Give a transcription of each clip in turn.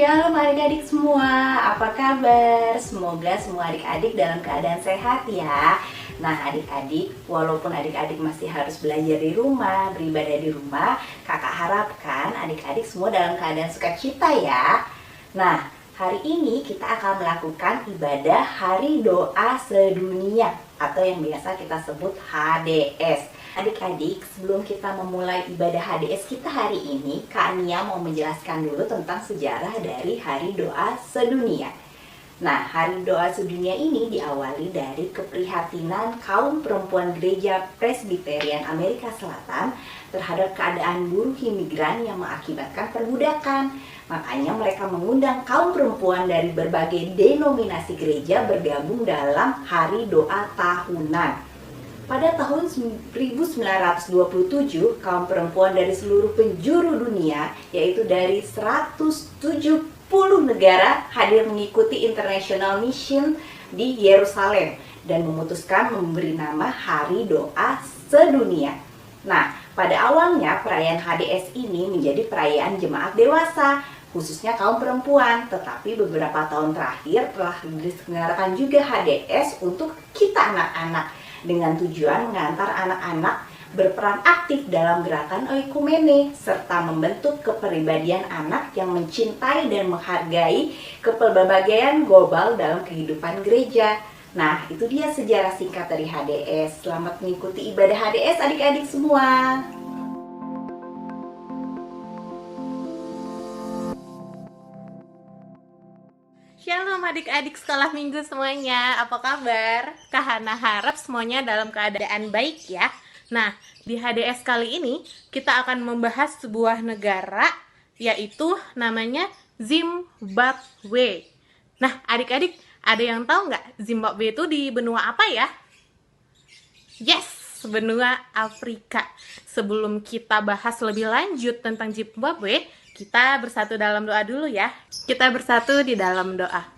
Shalom adik-adik semua, apa kabar? Semoga semua adik-adik dalam keadaan sehat ya. Nah adik-adik, walaupun adik-adik masih harus belajar di rumah, beribadah di rumah, kakak harapkan adik-adik semua dalam keadaan sukacita ya. Nah hari ini kita akan melakukan ibadah Hari Doa Sedunia atau yang biasa kita sebut HDS. Adik-adik, sebelum kita memulai ibadah HDS kita hari ini, Kak Nia mau menjelaskan dulu tentang sejarah dari Hari Doa Sedunia. Nah, Hari Doa Sedunia ini diawali dari keprihatinan kaum perempuan gereja Presbyterian Amerika Selatan terhadap keadaan buruh imigran yang mengakibatkan perbudakan. Makanya mereka mengundang kaum perempuan dari berbagai denominasi gereja bergabung dalam Hari Doa Tahunan. Pada tahun 1927, kaum perempuan dari seluruh penjuru dunia, yaitu dari 170 negara, hadir mengikuti International Mission di Yerusalem dan memutuskan memberi nama Hari Doa Sedunia. Nah, pada awalnya perayaan HDS ini menjadi perayaan jemaat dewasa, khususnya kaum perempuan, tetapi beberapa tahun terakhir telah diselenggarakan juga HDS untuk kita anak-anak, dengan tujuan mengantar anak-anak berperan aktif dalam gerakan oikumene serta membentuk kepribadian anak yang mencintai dan menghargai kepelbagaian global dalam kehidupan gereja. Nah, itu dia sejarah singkat dari HDS. Selamat mengikuti ibadah HDS adik-adik semua. Shalom adik-adik sekolah minggu semuanya, apa kabar? Kak Hana harap semuanya dalam keadaan baik ya. Nah, di HDS kali ini kita akan membahas sebuah negara, yaitu namanya Zimbabwe. Nah, adik-adik ada yang tahu nggak Zimbabwe itu di benua apa ya? Yes, benua Afrika. Sebelum kita bahas lebih lanjut tentang Zimbabwe, kita bersatu dalam doa dulu ya. Kita bersatu di dalam doa.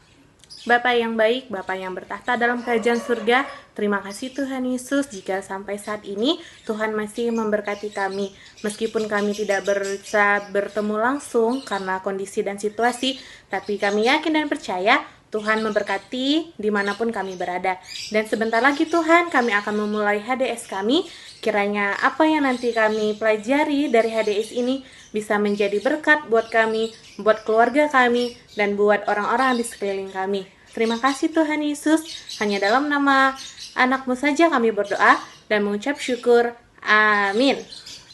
Bapa yang baik, Bapa yang bertahta dalam kerajaan surga, terima kasih Tuhan Yesus jika sampai saat ini Tuhan masih memberkati kami. Meskipun kami tidak bisa bertemu langsung karena kondisi dan situasi, tapi kami yakin dan percaya Tuhan memberkati dimanapun kami berada. Dan sebentar lagi Tuhan, kami akan memulai HDS kami. Kiranya apa yang nanti kami pelajari dari HDS ini bisa menjadi berkat buat kami, buat keluarga kami, dan buat orang-orang di sekeliling kami. Terima kasih Tuhan Yesus, hanya dalam nama anak-Mu saja kami berdoa dan mengucap syukur. Amin.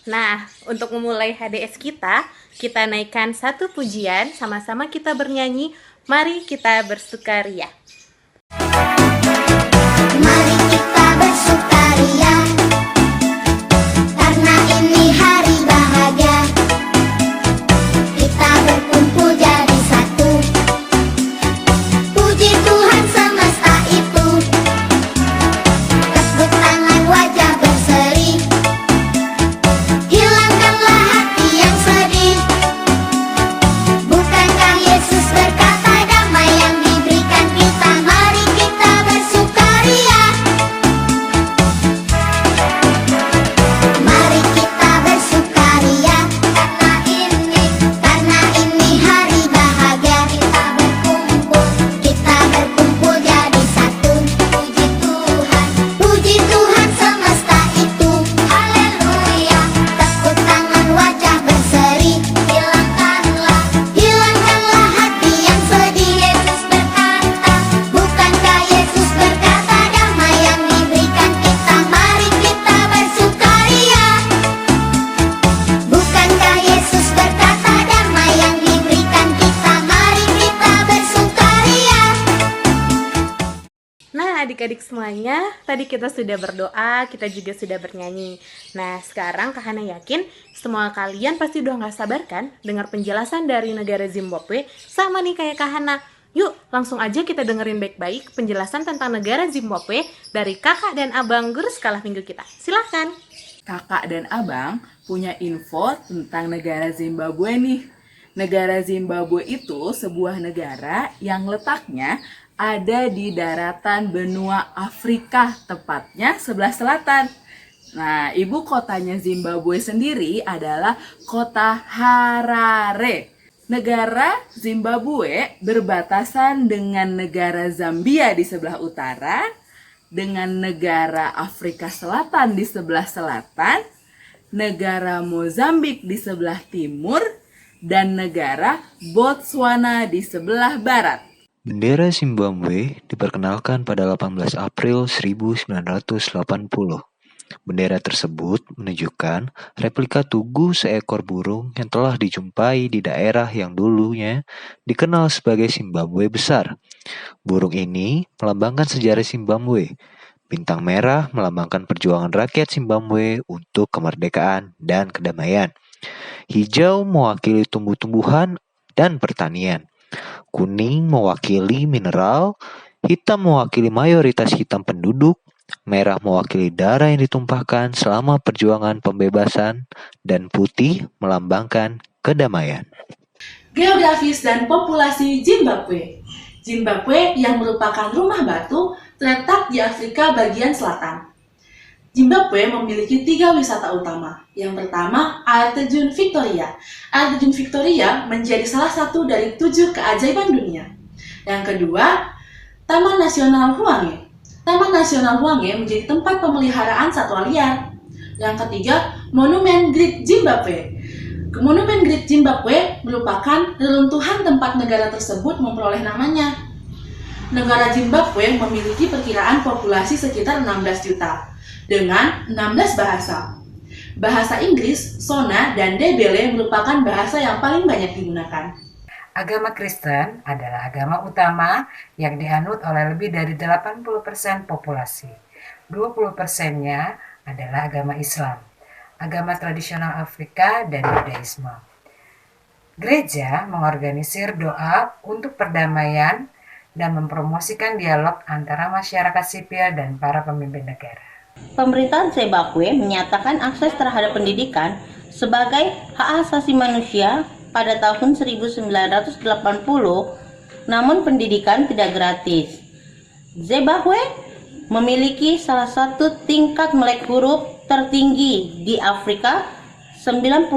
Nah, untuk memulai HDS kita naikkan satu pujian, sama-sama kita bernyanyi. Mari kita bersukaria. Mari kita bersukaria, karena ini hari bahagia. Kita berkumpul jadi satu, puji Tuhan semesta itu. Tepuk tangan wajah berseri, hilangkanlah hati yang sedih. Bukankah Yesus berkata damai yang diberikan kita? Mari kita bersukaria. Mari kita bersukaria, karena ini hari bahagia. Kita berkumpul jadi satu, puji Tuhan semesta itu. Haleluya. Tepuk tangan wajah berseri, hilangkanlah hati yang sedih. Yesus berkata, bukankah Yesus berkata damai yang diberikan kita? Mari kita bersukaria. Bukankah Yesus berkata damai yang diberikan kita? Mari kita bersukaria. Nah, adik-adik semuanya, tadi kita sudah berdoa, kita juga sudah bernyanyi. Nah, sekarang Kak Hana yakin semua kalian pasti udah gak sabar kan dengar penjelasan dari negara Zimbabwe. Sama nih kayak Kak Hana. Yuk, langsung aja kita dengerin baik-baik penjelasan tentang negara Zimbabwe dari kakak dan abang guru sekolah minggu kita. Silahkan. Kakak dan abang punya info tentang negara Zimbabwe nih. Negara Zimbabwe itu sebuah negara yang letaknya ada di daratan benua Afrika, tepatnya sebelah selatan. Nah, ibu kotanya Zimbabwe sendiri adalah kota Harare. Negara Zimbabwe berbatasan dengan negara Zambia di sebelah utara, dengan negara Afrika Selatan di sebelah selatan, negara Mozambik di sebelah timur, dan negara Botswana di sebelah barat. Bendera Zimbabwe diperkenalkan pada 18 April 1980. Bendera tersebut menunjukkan replika tugu seekor burung yang telah dijumpai di daerah yang dulunya dikenal sebagai Zimbabwe besar. Burung ini melambangkan sejarah Zimbabwe. Bintang merah melambangkan perjuangan rakyat Zimbabwe untuk kemerdekaan dan kedamaian. Hijau mewakili tumbuh-tumbuhan dan pertanian. Kuning mewakili mineral, hitam mewakili mayoritas hitam penduduk, merah mewakili darah yang ditumpahkan selama perjuangan pembebasan, dan putih melambangkan kedamaian. Geografis dan populasi Zimbabwe. Zimbabwe yang merupakan rumah batu terletak di Afrika bagian selatan. Zimbabwe memiliki 3 wisata utama. Yang pertama, air terjun Victoria. Air terjun Victoria menjadi salah satu dari 7 keajaiban dunia. Yang kedua, Taman Nasional Hwange. Taman Nasional Hwange menjadi tempat pemeliharaan satwa liar. Yang ketiga, Monumen Great Zimbabwe. Monumen Great Zimbabwe merupakan reruntuhan tempat negara tersebut memperoleh namanya. Negara Zimbabwe memiliki perkiraan populasi sekitar 16 juta dengan 16 bahasa. Bahasa Inggris, Shona, dan Ndebele merupakan bahasa yang paling banyak digunakan. Agama Kristen adalah agama utama yang dianut oleh lebih dari 80% populasi. 20%-nya adalah agama Islam, agama tradisional Afrika, dan Budaisme. Gereja mengorganisir doa untuk perdamaian dan mempromosikan dialog antara masyarakat sipil dan para pemimpin negara. Pemerintahan Zimbabwe menyatakan akses terhadap pendidikan sebagai hak asasi manusia pada tahun 1980, namun pendidikan tidak gratis. Zimbabwe memiliki salah satu tingkat melek huruf tertinggi di Afrika, 91%.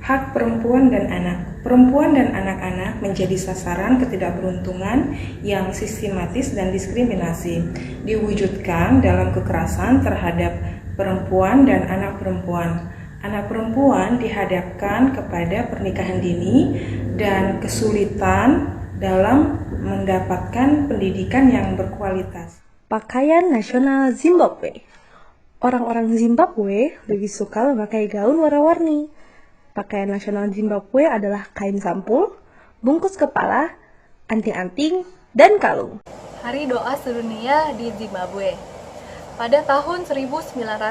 Hak perempuan dan anak. Perempuan dan anak-anak menjadi sasaran ketidakberuntungan yang sistematis dan diskriminasi, diwujudkan dalam kekerasan terhadap perempuan dan anak perempuan. Anak perempuan dihadapkan kepada pernikahan dini dan kesulitan dalam mendapatkan pendidikan yang berkualitas. Pakaian nasional Zimbabwe. Orang-orang Zimbabwe lebih suka memakai gaun warna-warni. Pakaian nasional Zimbabwe adalah kain sampul, bungkus kepala, anting-anting, dan kalung. Hari Doa Sedunia di Zimbabwe. Pada tahun 1962,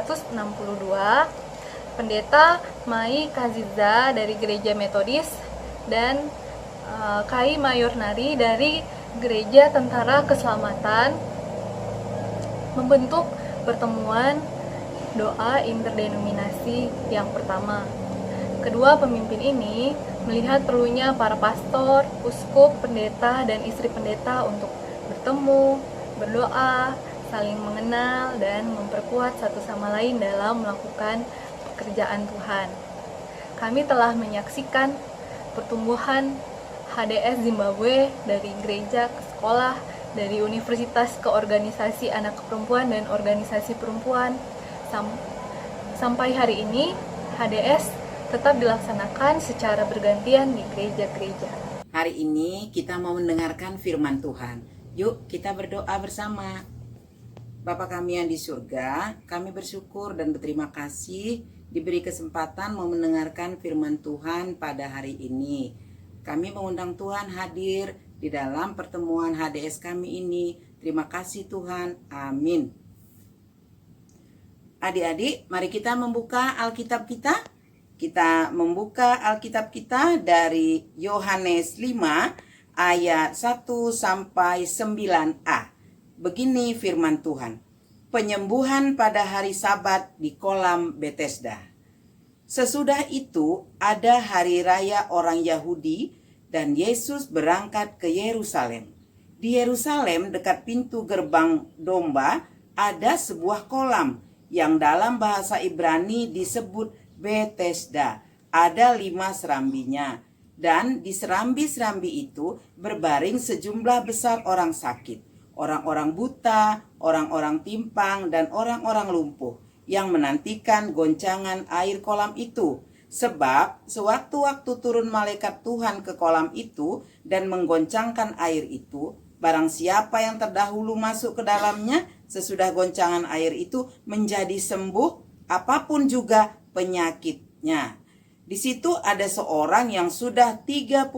Pendeta Mai Kaziza dari Gereja Metodis dan Kai Mayor Nari dari Gereja Tentara Keselamatan membentuk pertemuan doa interdenominasi yang pertama. Kedua pemimpin ini melihat perlunya para pastor, uskup, pendeta, dan istri pendeta untuk bertemu, berdoa, saling mengenal, dan memperkuat satu sama lain dalam melakukan pekerjaan Tuhan. Kami telah menyaksikan pertumbuhan HDS Zimbabwe dari gereja ke sekolah, dari universitas ke organisasi anak perempuan dan organisasi perempuan. Sampai hari ini, HDS tetap dilaksanakan secara bergantian di gereja-gereja. Hari ini kita mau mendengarkan firman Tuhan. Yuk kita berdoa bersama. Bapa kami yang di surga, kami bersyukur dan berterima kasih diberi kesempatan mau mendengarkan firman Tuhan pada hari ini. Kami mengundang Tuhan hadir di dalam pertemuan HDS kami ini. Terima kasih Tuhan. Amin. Adik-adik, mari kita membuka Alkitab kita. Kita membuka Alkitab kita dari Yohanes 5 ayat 1 sampai 9a. Begini firman Tuhan. Penyembuhan pada hari Sabat di kolam Bethesda. Sesudah itu ada hari raya orang Yahudi dan Yesus berangkat ke Yerusalem. Di Yerusalem dekat pintu gerbang domba ada sebuah kolam yang dalam bahasa Ibrani disebut Bethesda. Ada 5 serambinya. Dan di serambi-serambi itu berbaring sejumlah besar orang sakit, orang-orang buta, orang-orang timpang, dan orang-orang lumpuh yang menantikan goncangan air kolam itu. Sebab sewaktu-waktu turun malaikat Tuhan ke kolam itu dan menggoncangkan air itu, barang siapa yang terdahulu masuk ke dalamnya sesudah goncangan air itu menjadi sembuh apapun juga penyakitnya. Di situ ada seorang yang sudah 38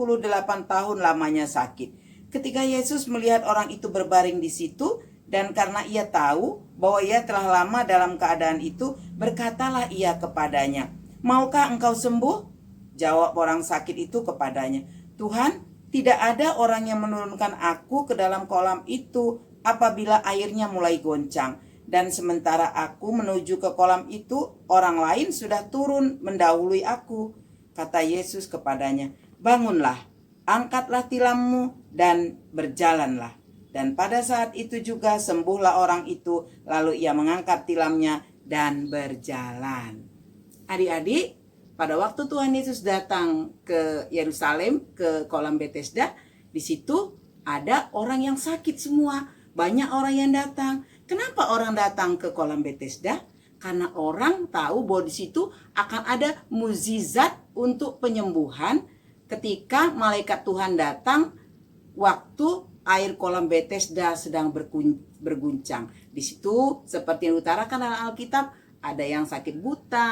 tahun lamanya sakit. Ketika Yesus melihat orang itu berbaring di situ, dan karena ia tahu bahwa ia telah lama dalam keadaan itu, berkatalah ia kepadanya, "Maukah engkau sembuh?" Jawab orang sakit itu kepadanya, "Tuhan, tidak ada orang yang menurunkan aku ke dalam kolam itu apabila airnya mulai goncang. Dan sementara aku menuju ke kolam itu, orang lain sudah turun mendahului aku." Kata Yesus kepadanya, "Bangunlah, angkatlah tilammu dan berjalanlah." Dan pada saat itu juga sembuhlah orang itu, lalu ia mengangkat tilamnya dan berjalan. Adik-adik, pada waktu Tuhan Yesus datang ke Yerusalem, ke kolam Bethesda, di situ ada orang yang sakit semua. Banyak orang yang datang. Kenapa orang datang ke kolam Bethesda? Karena orang tahu bahwa di situ akan ada mukjizat untuk penyembuhan ketika malaikat Tuhan datang waktu air kolam Bethesda sedang berguncang. Di situ seperti yang diutarakan dalam Alkitab, ada yang sakit buta,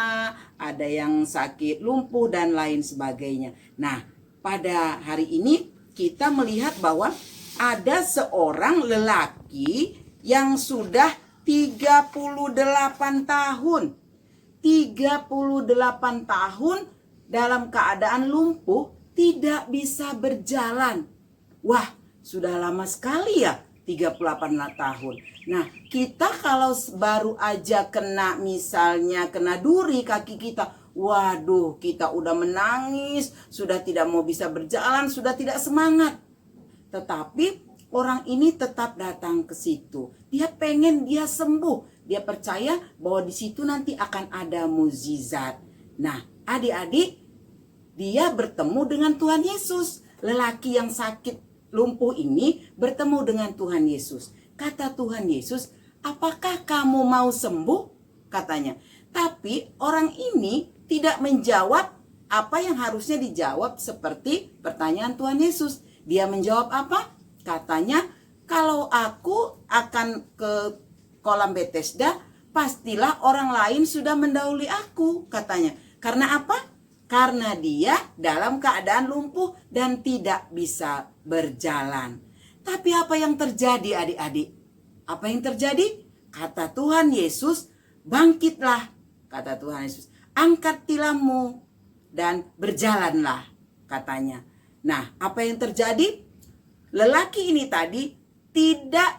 ada yang sakit lumpuh, dan lain sebagainya. Nah, pada hari ini kita melihat bahwa ada seorang lelaki yang sudah 38 tahun. 38 tahun dalam keadaan lumpuh, tidak bisa berjalan. Wah, sudah lama sekali ya 38 tahun. Nah, kita kalau baru aja misalnya kena duri kaki kita, waduh, kita udah menangis, sudah tidak mau bisa berjalan, sudah tidak semangat. Tetapi orang ini tetap datang ke situ. Dia pengen dia sembuh. Dia percaya bahwa di situ nanti akan ada mukjizat. Nah, adik-adik, dia bertemu dengan Tuhan Yesus. Lelaki yang sakit lumpuh ini bertemu dengan Tuhan Yesus. Kata Tuhan Yesus, "Apakah kamu mau sembuh?" katanya. Tapi orang ini tidak menjawab apa yang harusnya dijawab seperti pertanyaan Tuhan Yesus. Dia menjawab apa? Katanya, "Kalau aku akan ke kolam Bethesda, pastilah orang lain sudah mendahului aku," katanya. Karena apa? Karena dia dalam keadaan lumpuh dan tidak bisa berjalan. Tapi apa yang terjadi, adik-adik? Apa yang terjadi? Kata Tuhan Yesus, "Bangkitlah," kata Tuhan Yesus, "angkat tilammu dan berjalanlah," katanya. Nah, apa yang terjadi? Lelaki ini tadi tidak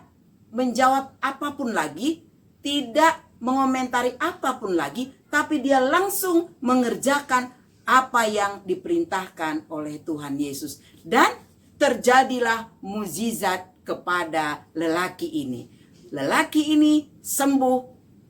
menjawab apapun lagi, tidak mengomentari apapun lagi, tapi dia langsung mengerjakan apa yang diperintahkan oleh Tuhan Yesus. Dan terjadilah mukjizat kepada lelaki ini. Lelaki ini sembuh,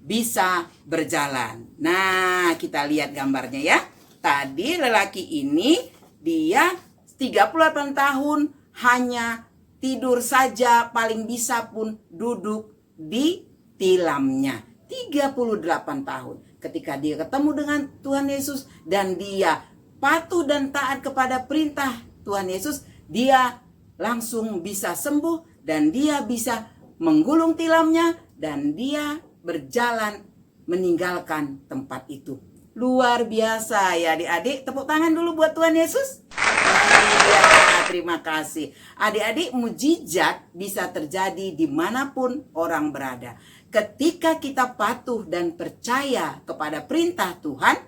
bisa berjalan. Nah, kita lihat gambarnya ya. Tadi lelaki ini dia 38 tahun hanya tidur saja, paling bisa pun duduk di tilamnya. 38 tahun. Ketika dia ketemu dengan Tuhan Yesus dan dia patuh dan taat kepada perintah Tuhan Yesus, dia langsung bisa sembuh dan dia bisa menggulung tilamnya dan dia berjalan meninggalkan tempat itu. Luar biasa ya adik-adik. Tepuk tangan dulu buat Tuhan Yesus. Ya, terima kasih. Adik-adik, mukjizat bisa terjadi dimanapun orang berada. Ketika kita patuh dan percaya kepada perintah Tuhan,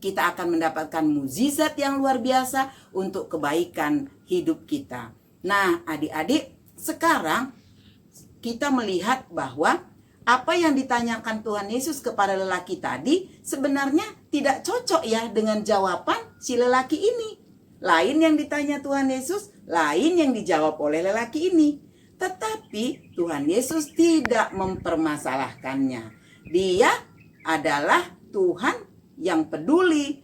kita akan mendapatkan mukjizat yang luar biasa untuk kebaikan hidup kita. Nah, adik-adik, sekarang kita melihat bahwa apa yang ditanyakan Tuhan Yesus kepada lelaki tadi sebenarnya tidak cocok ya dengan jawaban si lelaki ini. Lain yang ditanya Tuhan Yesus, lain yang dijawab oleh lelaki ini. Tetapi Tuhan Yesus tidak mempermasalahkannya. Dia adalah Tuhan yang peduli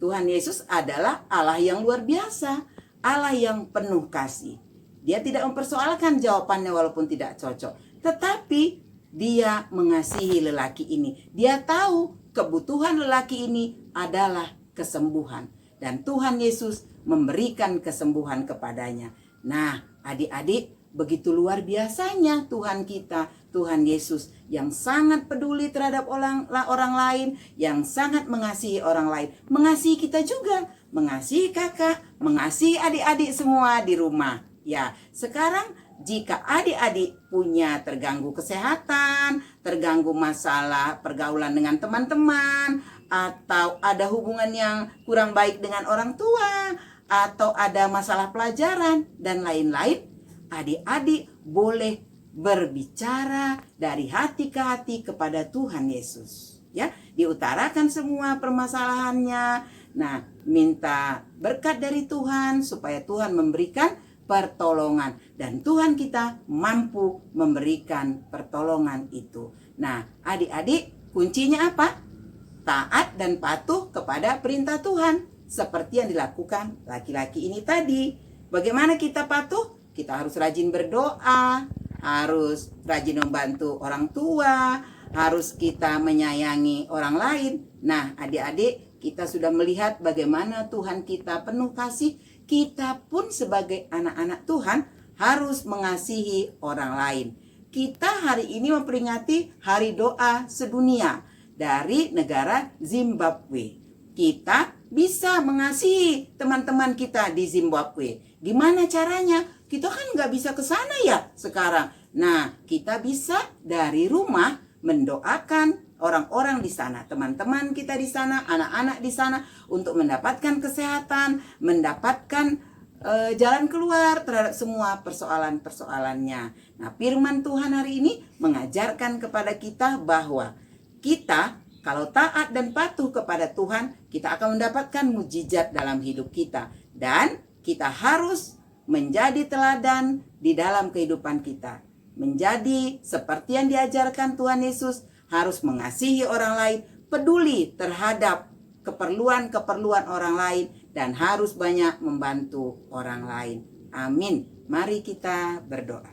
Tuhan Yesus adalah Allah yang luar biasa, Allah yang penuh kasih. Dia tidak mempersoalkan jawabannya walaupun tidak cocok, tetapi dia mengasihi lelaki ini. Dia tahu kebutuhan lelaki ini adalah kesembuhan, dan Tuhan Yesus memberikan kesembuhan kepadanya. Nah, adik-adik, begitu luar biasanya Tuhan kita, Tuhan Yesus yang sangat peduli terhadap orang lain, yang sangat mengasihi orang lain, mengasihi kita juga, mengasihi kakak, mengasihi adik-adik semua di rumah. Ya, sekarang jika adik-adik punya terganggu kesehatan, terganggu masalah pergaulan dengan teman-teman, atau ada hubungan yang kurang baik dengan orang tua, atau ada masalah pelajaran dan lain-lain, adik-adik boleh berbicara dari hati ke hati kepada Tuhan Yesus. Ya, diutarakan semua permasalahannya. Nah, minta berkat dari Tuhan supaya Tuhan memberikan pertolongan, dan Tuhan kita mampu memberikan pertolongan itu. Nah, adik-adik, kuncinya apa? Taat dan patuh kepada perintah Tuhan, seperti yang dilakukan laki-laki ini tadi. Bagaimana kita patuh? Kita harus rajin berdoa, harus rajin membantu orang tua, harus kita menyayangi orang lain. Nah, adik-adik, kita sudah melihat bagaimana Tuhan kita penuh kasih. Kita pun sebagai anak-anak Tuhan harus mengasihi orang lain. Kita hari ini memperingati Hari Doa Sedunia dari negara Zimbabwe. Kita bisa mengasihi teman-teman kita di Zimbabwe. Gimana caranya? Kita kan nggak bisa ke sana ya sekarang. Nah, kita bisa dari rumah mendoakan orang-orang di sana, teman-teman kita di sana, anak-anak di sana, untuk mendapatkan kesehatan, mendapatkan jalan keluar terhadap semua persoalan-persoalannya. Nah, firman Tuhan hari ini mengajarkan kepada kita bahwa kita kalau taat dan patuh kepada Tuhan, kita akan mendapatkan mukjizat dalam hidup kita. Dan kita harus menjadi teladan di dalam kehidupan kita. Menjadi seperti yang diajarkan Tuhan Yesus, harus mengasihi orang lain, peduli terhadap keperluan-keperluan orang lain, dan harus banyak membantu orang lain. Amin. Mari kita berdoa.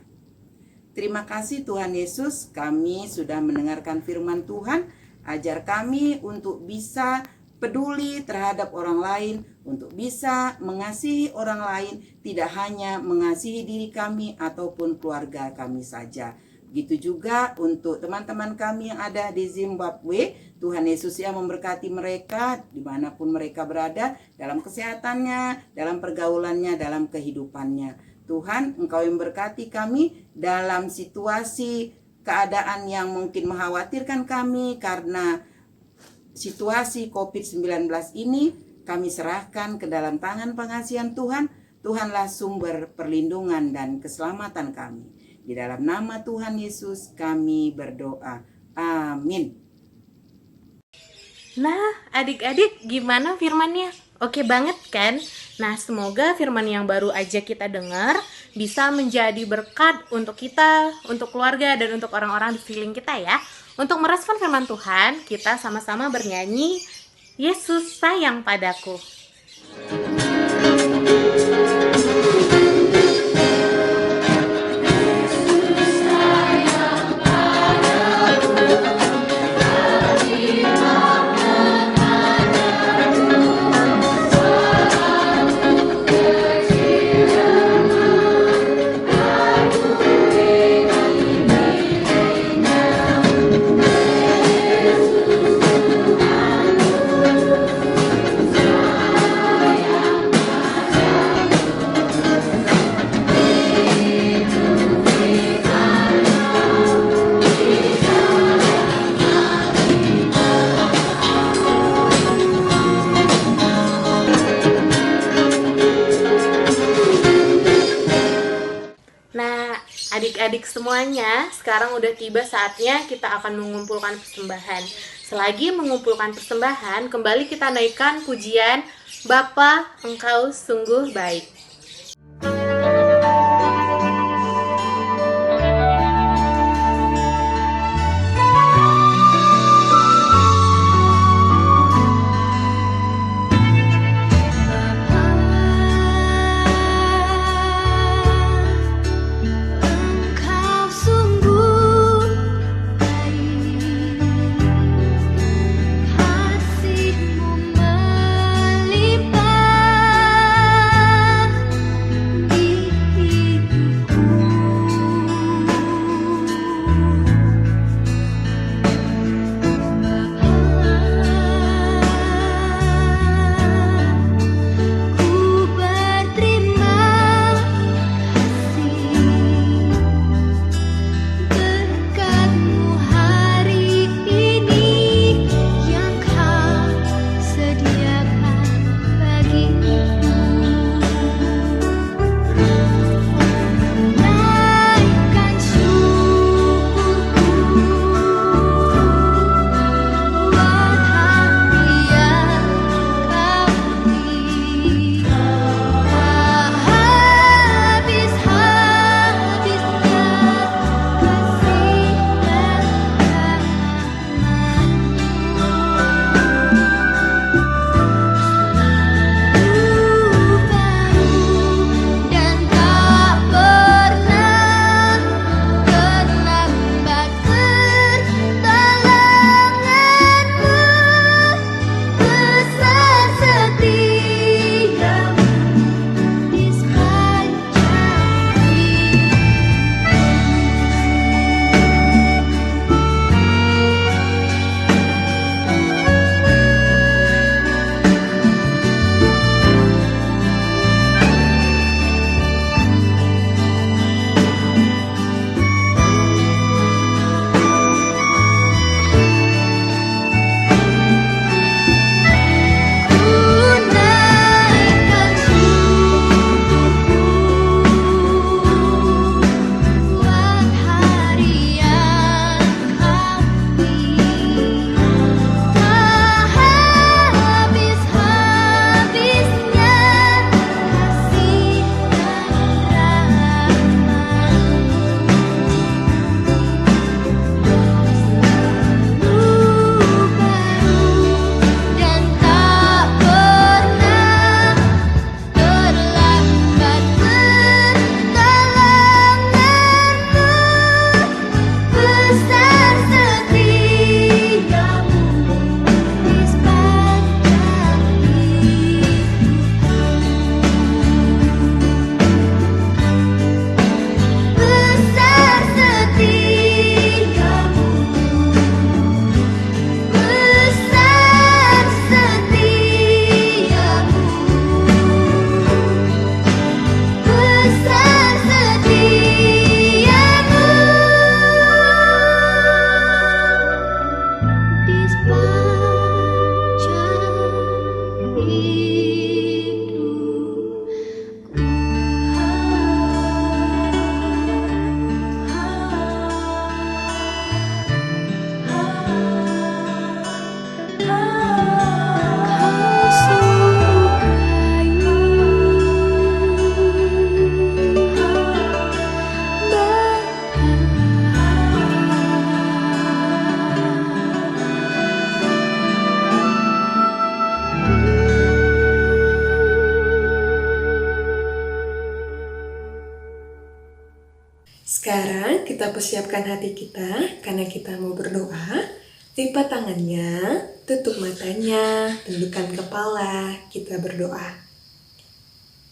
Terima kasih Tuhan Yesus, kami sudah mendengarkan firman Tuhan. Ajar kami untuk bisa peduli terhadap orang lain, untuk bisa mengasihi orang lain, tidak hanya mengasihi diri kami ataupun keluarga kami saja. Begitu juga untuk teman-teman kami yang ada di Zimbabwe. Tuhan Yesus yang memberkati mereka dimanapun mereka berada, dalam kesehatannya, dalam pergaulannya, dalam kehidupannya. Tuhan, Engkau yang memberkati kami dalam situasi keadaan yang mungkin mengkhawatirkan kami karena situasi COVID-19 ini. Kami serahkan ke dalam tangan pengasihan Tuhan. Tuhanlah sumber perlindungan dan keselamatan kami. Di dalam nama Tuhan Yesus kami berdoa. Amin. Nah, adik-adik gimana firmannya? Oke banget kan? Nah, semoga firman yang baru aja kita dengar bisa menjadi berkat untuk kita, untuk keluarga, dan untuk orang-orang di sekeliling kita ya. Untuk merespon firman Tuhan, kita sama-sama bernyanyi, Yesus sayang padaku. Adik-adik semuanya, sekarang udah tiba saatnya kita akan mengumpulkan persembahan. Selagi mengumpulkan persembahan, kembali kita naikkan pujian Bapa, Engkau sungguh baik. kita persiapkan hati kita karena kita mau berdoa. Lipat tangannya, tutup matanya, tundukkan kepala, kita berdoa.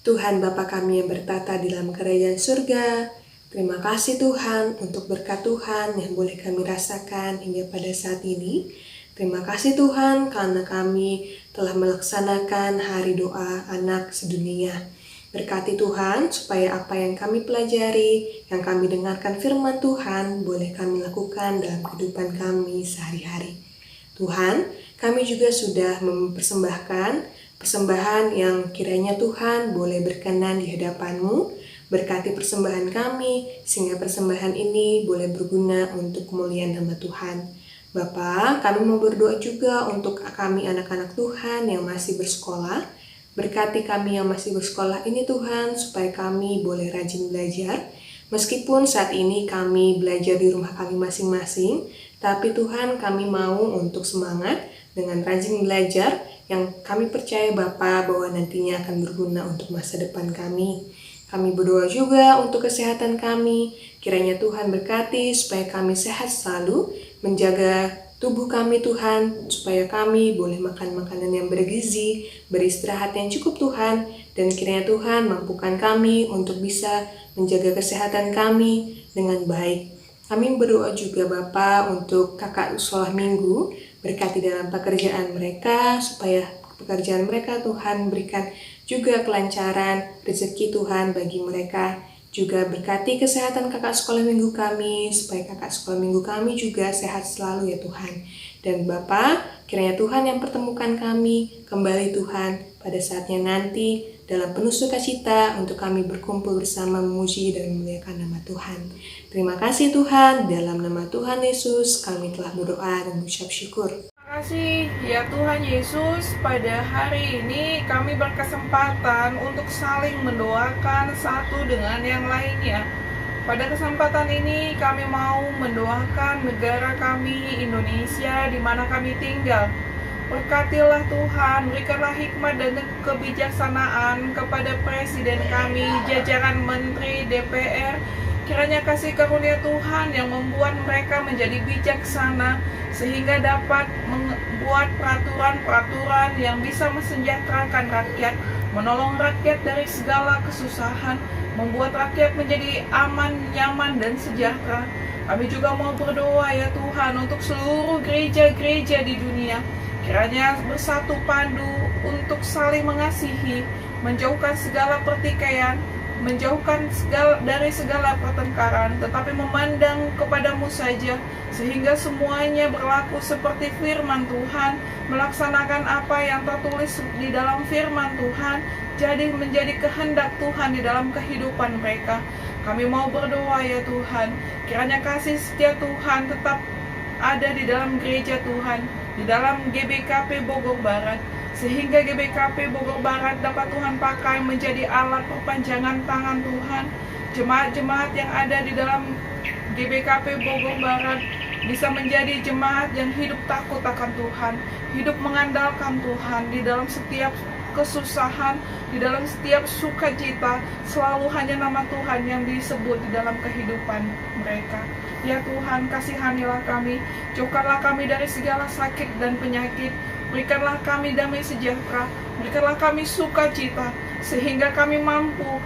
Tuhan Bapa kami yang bertata di dalam kerajaan surga, terima kasih Tuhan untuk berkat Tuhan yang boleh kami rasakan hingga pada saat ini. Terima kasih Tuhan karena kami telah melaksanakan hari doa anak sedunia. Berkati Tuhan supaya apa yang kami pelajari, yang kami dengarkan firman Tuhan boleh kami lakukan dalam kehidupan kami sehari-hari. Tuhan, kami juga sudah mempersembahkan persembahan yang kiranya Tuhan boleh berkenan di hadapan-Mu. Berkati persembahan kami sehingga persembahan ini boleh berguna untuk kemuliaan nama Tuhan. Bapa, kami mau berdoa juga untuk kami anak-anak Tuhan yang masih bersekolah. Berkati kami yang masih bersekolah ini Tuhan, supaya kami boleh rajin belajar. Meskipun saat ini kami belajar di rumah kami masing-masing, tapi Tuhan kami mau untuk semangat dengan rajin belajar yang kami percaya Bapa bahwa nantinya akan berguna untuk masa depan kami. Kami berdoa juga untuk kesehatan kami. Kiranya Tuhan berkati supaya kami sehat selalu, menjaga tubuh kami Tuhan, supaya kami boleh makan makanan yang bergizi, beristirahat yang cukup Tuhan, dan kiranya Tuhan mampukan kami untuk bisa menjaga kesehatan kami dengan baik. Kami berdoa juga Bapa untuk kakak sekolah minggu, berkati dalam pekerjaan mereka, supaya pekerjaan mereka Tuhan berikan juga kelancaran, rezeki Tuhan bagi mereka. Juga berkati kesehatan kakak sekolah minggu kami, supaya kakak sekolah minggu kami juga sehat selalu ya Tuhan. Dan Bapa, kiranya Tuhan yang pertemukan kami kembali Tuhan pada saatnya nanti dalam penuh sukacita untuk kami berkumpul bersama memuji dan memuliakan nama Tuhan. Terima kasih Tuhan, dalam nama Tuhan Yesus kami telah berdoa dan mengucap syukur. Terima kasih ya Tuhan Yesus, pada hari ini kami berkesempatan untuk saling mendoakan satu dengan yang lainnya. Pada kesempatan ini kami mau mendoakan negara kami Indonesia di mana kami tinggal. Berkatilah Tuhan, berikanlah hikmat dan kebijaksanaan kepada Presiden kami, jajaran Menteri, DPR. Kiranya kasih karunia Tuhan yang membuat mereka menjadi bijaksana sehingga dapat membuat peraturan-peraturan yang bisa mensejahterakan rakyat, menolong rakyat dari segala kesusahan, membuat rakyat menjadi aman, nyaman, dan sejahtera. Kami juga mau berdoa ya Tuhan untuk seluruh gereja-gereja di dunia. Kiranya bersatu padu untuk saling mengasihi, menjauhkan segala pertikaian, menjauhkan dari segala pertengkaran, tetapi memandang kepadamu saja, sehingga semuanya berlaku seperti firman Tuhan, melaksanakan apa yang tertulis di dalam firman Tuhan, jadi menjadi kehendak Tuhan di dalam kehidupan mereka. Kami mau berdoa ya Tuhan, kiranya kasih setia Tuhan tetap ada di dalam gereja Tuhan, di dalam GBKP Bogor Barat, sehingga GBKP Bogor Barat dapat Tuhan pakai menjadi alat perpanjangan tangan Tuhan. Jemaat-jemaat yang ada di dalam GBKP Bogor Barat bisa menjadi jemaat yang hidup takut akan Tuhan, hidup mengandalkan Tuhan di dalam setiap kesusahan, di dalam setiap sukacita, selalu hanya nama Tuhan yang disebut di dalam kehidupan mereka. Ya Tuhan, kasihanilah kami, jauhkanlah kami dari segala sakit dan penyakit, berikanlah kami damai sejahtera, berikanlah kami sukacita, sehingga kami mampu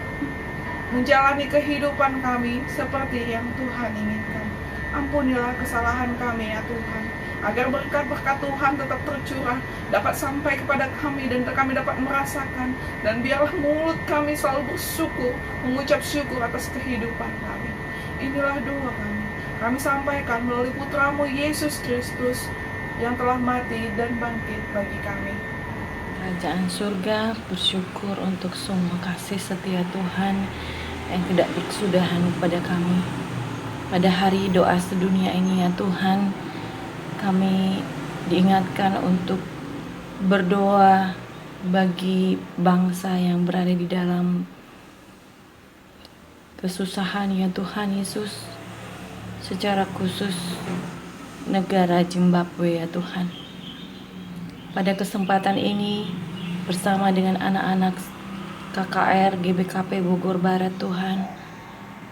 menjalani kehidupan kami seperti yang Tuhan inginkan. Ampunilah kesalahan kami ya Tuhan, agar berkat-berkat Tuhan tetap tercurah, dapat sampai kepada kami dan kami dapat merasakan, dan biarlah mulut kami selalu bersyukur, mengucap syukur atas kehidupan kami. Inilah doa kami sampaikan melalui Putramu Yesus Kristus yang telah mati dan bangkit bagi kami. Kerajaan surga bersyukur untuk semua kasih setia Tuhan yang tidak berkesudahan kepada kami. Pada hari doa sedunia ini ya Tuhan, kami diingatkan untuk berdoa bagi bangsa yang berada di dalam kesusahan ya Tuhan Yesus, secara khusus negara Zimbabwe ya Tuhan. Pada kesempatan ini bersama dengan anak-anak KKR GBKP Bogor Barat Tuhan,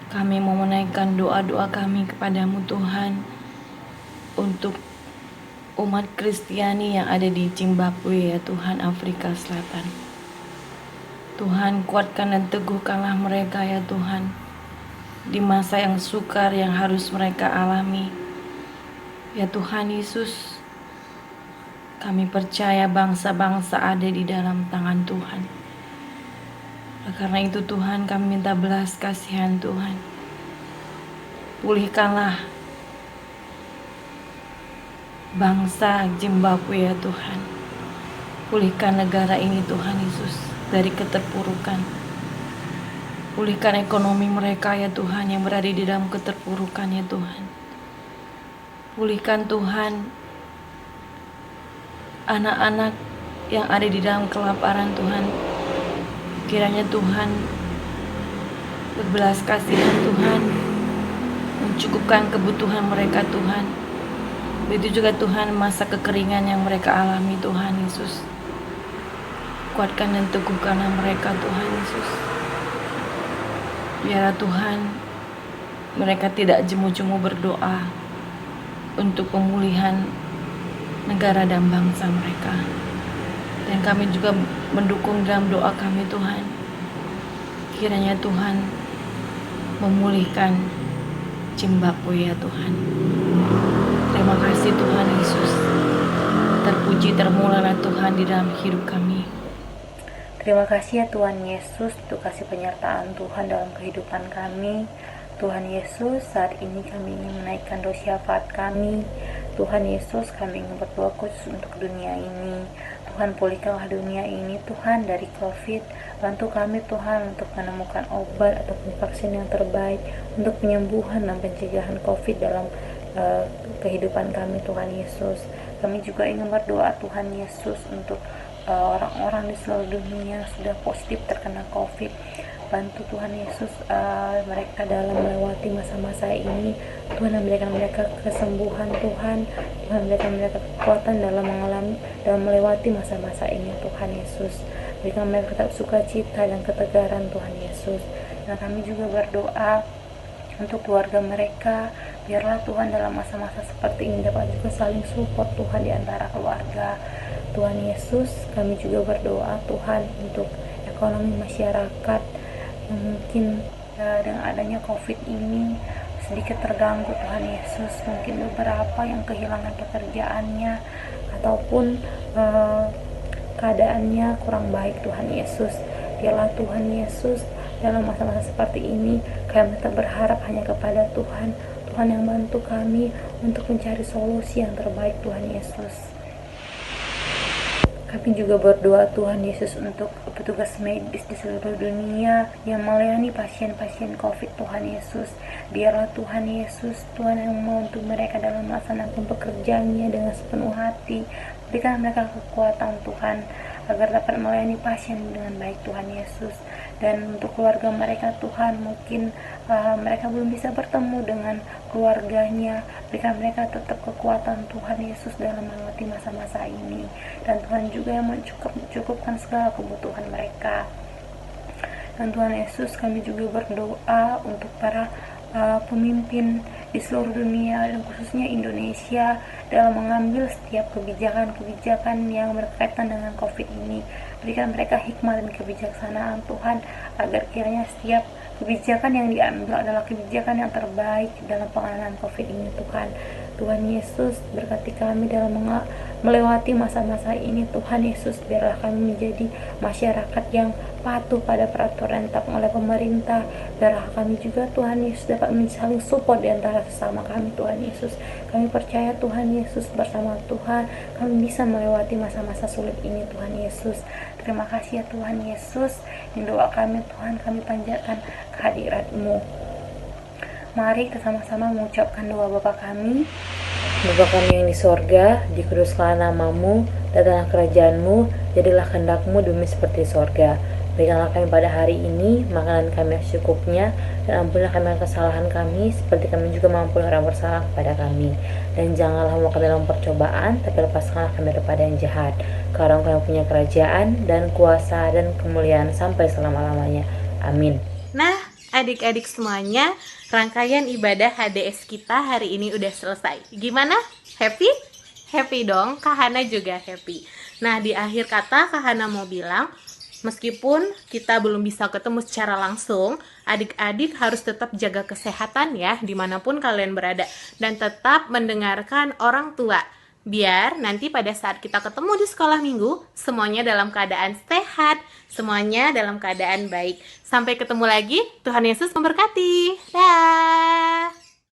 Kami mau menaikkan doa-doa kami kepadamu Tuhan, untuk umat Kristiani yang ada di Zimbabwe ya Tuhan, Afrika Selatan. Tuhan, kuatkan dan teguhkanlah mereka ya Tuhan, di masa yang sukar yang harus mereka alami. Ya Tuhan Yesus, kami percaya bangsa-bangsa ada di dalam tangan Tuhan. Karena itu Tuhan, kami minta belas kasihan Tuhan. Pulihkanlah bangsa Zimbabwe ya Tuhan. Pulihkan negara ini Tuhan Yesus dari keterpurukan. Pulihkan ekonomi mereka ya Tuhan yang berada di dalam keterpurukan ya Tuhan. Pulihkan Tuhan anak-anak yang ada di dalam kelaparan Tuhan. Kiranya Tuhan berbelas kasihan Tuhan, mencukupkan kebutuhan mereka Tuhan. Begitu juga Tuhan masa kekeringan yang mereka alami Tuhan Yesus. Kuatkan dan teguhkanlah mereka Tuhan Yesus. Biarlah Tuhan mereka tidak jemu-jemu berdoa untuk pemulihan negara dan bangsa mereka. Dan kami juga mendukung dalam doa kami Tuhan. Kiranya Tuhan memulihkan Zimbabwe ya Tuhan. Terima kasih Tuhan Yesus. Terpuji termulalah Tuhan di dalam hidup kami. Terima kasih ya Tuhan Yesus untuk kasih penyertaan Tuhan dalam kehidupan kami. Tuhan Yesus, saat ini kami ingin menaikkan doa syafaat kami. Tuhan Yesus, kami ingin berdoa khusus untuk dunia ini. Tuhan, pulihkanlah dunia ini Tuhan dari COVID. Bantu kami Tuhan untuk menemukan obat ataupun vaksin yang terbaik untuk penyembuhan dan pencegahan COVID dalam kehidupan kami Tuhan Yesus. Kami juga ingin berdoa Tuhan Yesus untuk orang-orang di seluruh dunia yang sudah positif terkena COVID. Bantu Tuhan Yesus mereka dalam melewati masa-masa ini. Tuhan, memberikan mereka kesembuhan Tuhan. Tuhan, memberikan mereka kekuatan dalam melewati masa-masa ini Tuhan Yesus. Berikan mereka tetap sukacita dan ketegaran Tuhan Yesus. Dan kami juga berdoa untuk keluarga mereka. Biarlah Tuhan dalam masa-masa seperti ini dapat juga saling support Tuhan di antara keluarga. Tuhan Yesus, kami juga berdoa Tuhan untuk ekonomi masyarakat yang mungkin dengan adanya COVID ini sedikit terganggu Tuhan Yesus. Mungkin beberapa yang kehilangan pekerjaannya ataupun keadaannya kurang baik Tuhan Yesus. Biarlah Tuhan Yesus dalam masa-masa seperti ini kami tetap berharap hanya kepada Tuhan. Tuhan yang bantu kami untuk mencari solusi yang terbaik Tuhan Yesus. Kami juga berdoa Tuhan Yesus untuk petugas medis di seluruh dunia yang melayani pasien-pasien COVID Tuhan Yesus. Biarlah Tuhan Yesus, Tuhan yang membantu mereka dalam melaksanakan pekerjaannya dengan sepenuh hati. Berikan mereka kekuatan Tuhan agar dapat melayani pasien dengan baik Tuhan Yesus. Dan untuk keluarga mereka Tuhan, mungkin mereka belum bisa bertemu dengan keluarganya. Berikan mereka tetap kekuatan Tuhan Yesus dalam melewati masa-masa ini. Dan Tuhan juga yang mencukupkan segala kebutuhan mereka. Dan Tuhan Yesus, kami juga berdoa untuk para pemimpin di seluruh dunia dan khususnya Indonesia dalam mengambil setiap kebijakan-kebijakan yang berkaitan dengan COVID ini. Berikan mereka hikmah dan kebijaksanaan Tuhan agar kiranya setiap kebijakan yang diambil adalah kebijakan yang terbaik dalam penanganan COVID ini Tuhan. Tuhan Yesus, berkati kami dalam melewati masa-masa ini Tuhan Yesus. Biarlah kami menjadi masyarakat yang patuh pada peraturan yang ditetapkan oleh pemerintah. Biarlah kami juga Tuhan Yesus dapat saling support di antara sesama kami Tuhan Yesus. Kami percaya Tuhan Yesus, bersama Tuhan kami bisa melewati masa-masa sulit ini Tuhan Yesus. Terima kasih ya Tuhan Yesus. Di doa kami Tuhan, kami panjatkan kehadirat-Mu. Mari kita sama-sama mengucapkan doa Bapa kami. Bapa kami yang di sorga, dikuduskanlah nama-Mu, datanglah kerajaan-Mu, jadilah kehendak-Mu di bumi seperti sorga. Berikanlah kami pada hari ini makanan kami yang secukupnya, dan ampunilah kami kesalahan kami, seperti kami juga mengampuni orang bersalah kepada kami. Dan janganlah membawa kami dalam percobaan, tapi lepaskanlah kami daripada yang jahat. Karena Engkau yang punya kerajaan, dan kuasa, dan kemuliaan sampai selama-lamanya. Amin. Nah, adik-adik semuanya, rangkaian ibadah HDS kita hari ini udah selesai. Gimana? Happy? Happy dong, Kak Hana juga happy. Nah, di akhir kata Kak Hana mau bilang, meskipun kita belum bisa ketemu secara langsung, adik-adik harus tetap jaga kesehatan ya, dimanapun kalian berada. Dan tetap mendengarkan orang tua. Biar nanti pada saat kita ketemu di sekolah minggu, semuanya dalam keadaan sehat, semuanya dalam keadaan baik. Sampai ketemu lagi, Tuhan Yesus memberkati. Dah.